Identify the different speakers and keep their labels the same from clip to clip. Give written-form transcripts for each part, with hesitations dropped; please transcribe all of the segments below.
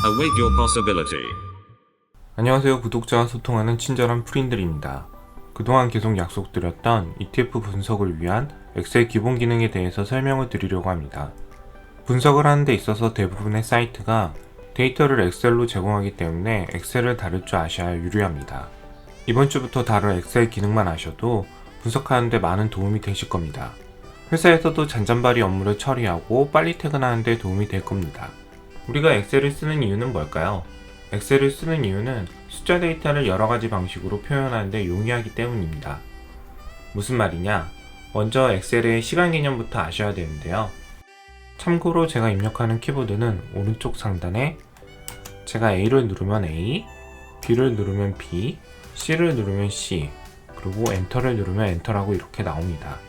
Speaker 1: Await your possibility.
Speaker 2: 안녕하세요. 구독자와 소통하는 친절한 프린들입니다. 그동안 계속 약속드렸던 ETF 분석을 위한 엑셀 기본 기능에 대해서 설명을 드리려고 합니다. 분석을 하는 데 있어서 대부분의 사이트가 데이터를 엑셀로 제공하기 때문에 엑셀을 다룰 줄 아셔야 유리합니다. 이번 주부터 다룰 엑셀 기능만 아셔도 분석하는 데 많은 도움이 되실 겁니다. 회사에서도 잔잔바리 업무를 처리하고 빨리 퇴근하는 데 도움이 될 겁니다. 우리가 엑셀을 쓰는 이유는 뭘까요? 엑셀을 쓰는 이유는 숫자 데이터를 여러가지 방식으로 표현하는 데 용이하기 때문입니다. 무슨 말이냐? 먼저 엑셀의 시간 개념부터 아셔야 되는데요. 참고로 제가 입력하는 키보드는 오른쪽 상단에 제가 A를 누르면 A, B를 누르면 B, C를 누르면 C, 그리고 엔터를 누르면 엔터라고 이렇게 나옵니다.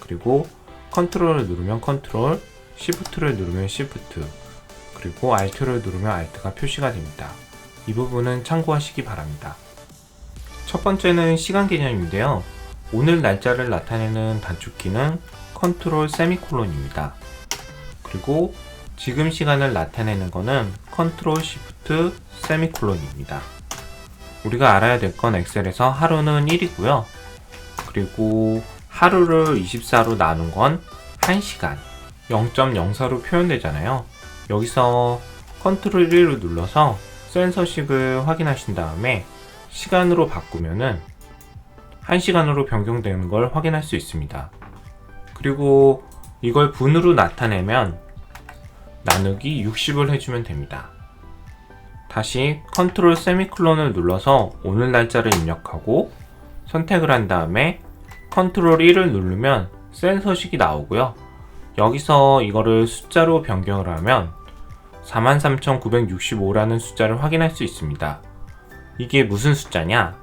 Speaker 2: 그리고 컨트롤을 누르면 컨트롤, 시프트를 누르면 시프트, 그리고 Alt를 누르면 Alt가 표시가 됩니다. 이 부분은 참고하시기 바랍니다. 첫 번째는 시간 개념인데요. 오늘 날짜를 나타내는 단축키는 컨트롤 세미콜론입니다. 그리고 지금 시간을 나타내는 것은 컨트롤 시프트 세미콜론입니다. 우리가 알아야 될 건 엑셀에서 하루는 1이고요. 그리고 하루를 24로 나눈 건 1시간 0.04로 표현되잖아요. 여기서 컨트롤 1을 눌러서 센서식을 확인하신 다음에 시간으로 바꾸면은 1시간으로 변경되는 걸 확인할 수 있습니다. 그리고 이걸 분으로 나타내면 나누기 60을 해주면 됩니다. 다시 컨트롤 세미콜론을 눌러서 오늘 날짜를 입력하고 선택을 한 다음에 컨트롤 1을 누르면 센서식이 나오고요. 여기서 이거를 숫자로 변경을 하면 43,965라는 숫자를 확인할 수 있습니다. 이게 무슨 숫자냐?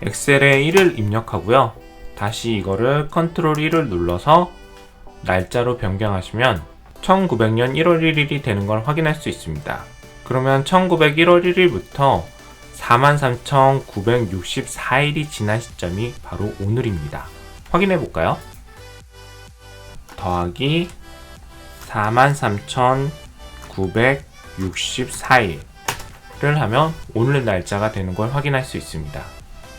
Speaker 2: 엑셀에 1을 입력하고요. 다시 이거를 컨트롤 1을 눌러서 날짜로 변경하시면 1900년 1월 1일이 되는 걸 확인할 수 있습니다. 그러면 1900 1월 1일부터 43,964일이 지난 시점이 바로 오늘입니다. 확인해 볼까요? 더하기 43,964일을 하면 오늘 날짜가 되는 걸 확인할 수 있습니다.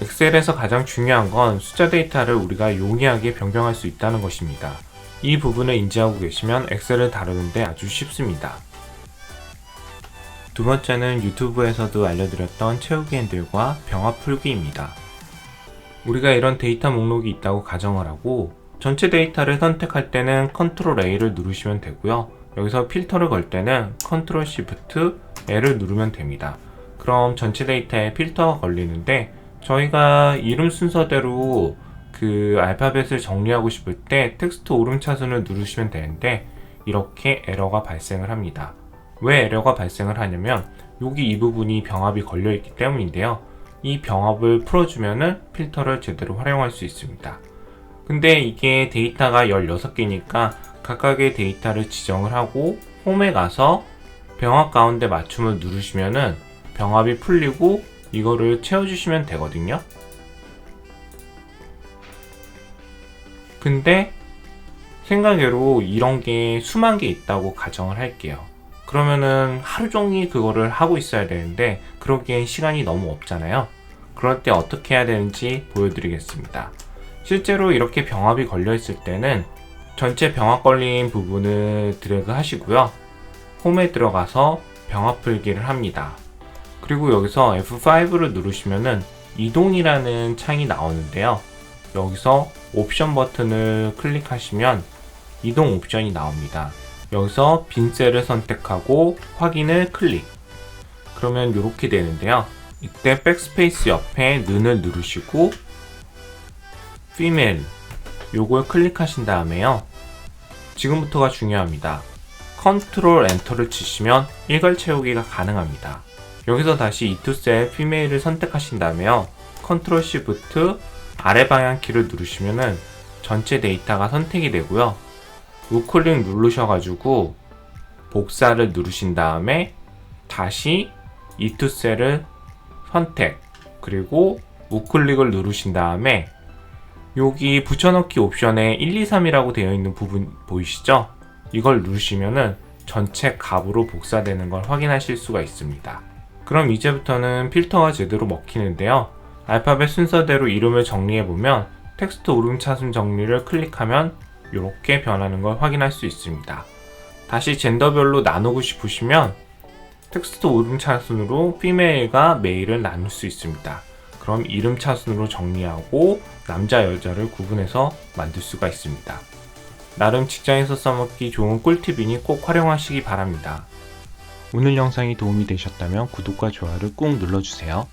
Speaker 2: 엑셀에서 가장 중요한 건 숫자 데이터를 우리가 용이하게 변경할 수 있다는 것입니다. 이 부분을 인지하고 계시면 엑셀을 다루는데 아주 쉽습니다. 두 번째는 유튜브에서도 알려드렸던 채우기 핸들과 병합 풀기입니다. 우리가 이런 데이터 목록이 있다고 가정을 하고 전체 데이터를 선택할 때는 컨트롤 A를 누르시면 되고요. 여기서 필터를 걸 때는 컨트롤 시프트 L을 누르면 됩니다. 그럼 전체 데이터에 필터가 걸리는데 저희가 이름 순서대로 그 알파벳을 정리하고 싶을 때 텍스트 오름차순을 누르시면 되는데 이렇게 에러가 발생을 합니다. 왜 에러가 발생을 하냐면 여기 이 부분이 병합이 걸려 있기 때문인데요. 이 병합을 풀어주면은 필터를 제대로 활용할 수 있습니다. 근데 이게 데이터가 16개니까 각각의 데이터를 지정을 하고 홈에 가서 병합 가운데 맞춤을 누르시면은 병합이 풀리고 이거를 채워주시면 되거든요. 근데 생각외로 이런 게 수만 개 있다고 가정을 할게요. 그러면은 하루 종일 그거를 하고 있어야 되는데 그러기엔 시간이 너무 없잖아요. 그럴 때 어떻게 해야 되는지 보여드리겠습니다. 실제로 이렇게 병합이 걸려 있을 때는 전체 병합 걸린 부분을 드래그 하시고요. 홈에 들어가서 병합 풀기를 합니다. 그리고 여기서 F5를 누르시면은 이동이라는 창이 나오는데요. 여기서 옵션 버튼을 클릭하시면 이동 옵션이 나옵니다. 여기서 빈 셀을 선택하고 확인을 클릭. 그러면 이렇게 되는데요. 이때 백스페이스 옆에 는을 누르시고 female 요걸 클릭하신 다음에요. 지금부터가 중요합니다. 컨트롤 엔터를 치시면 일괄 채우기가 가능합니다. 여기서 다시 이투셀 female을 선택하신 다음에요. 컨트롤 시프트 아래 방향 키를 누르시면은 전체 데이터가 선택이 되고요. 우클릭 누르셔가지고 복사를 누르신 다음에 다시 이투셀을 선택 그리고 우클릭을 누르신 다음에 여기 붙여넣기 옵션에 1, 2, 3이라고 되어 있는 부분 보이시죠? 이걸 누르시면은 전체 값으로 복사되는 걸 확인하실 수가 있습니다. 그럼 이제부터는 필터가 제대로 먹히는데요. 알파벳 순서대로 이름을 정리해보면 텍스트 오름차순 정리를 클릭하면 이렇게 변하는 걸 확인할 수 있습니다. 다시 젠더별로 나누고 싶으시면 텍스트 오름차순으로 피메일과 메일을 나눌 수 있습니다. 그럼 이름차순으로 정리하고 남자 여자를 구분해서 만들 수가 있습니다. 나름 직장에서 써먹기 좋은 꿀팁이니 꼭 활용하시기 바랍니다. 오늘 영상이 도움이 되셨다면 구독과 좋아요를 꾹 눌러주세요.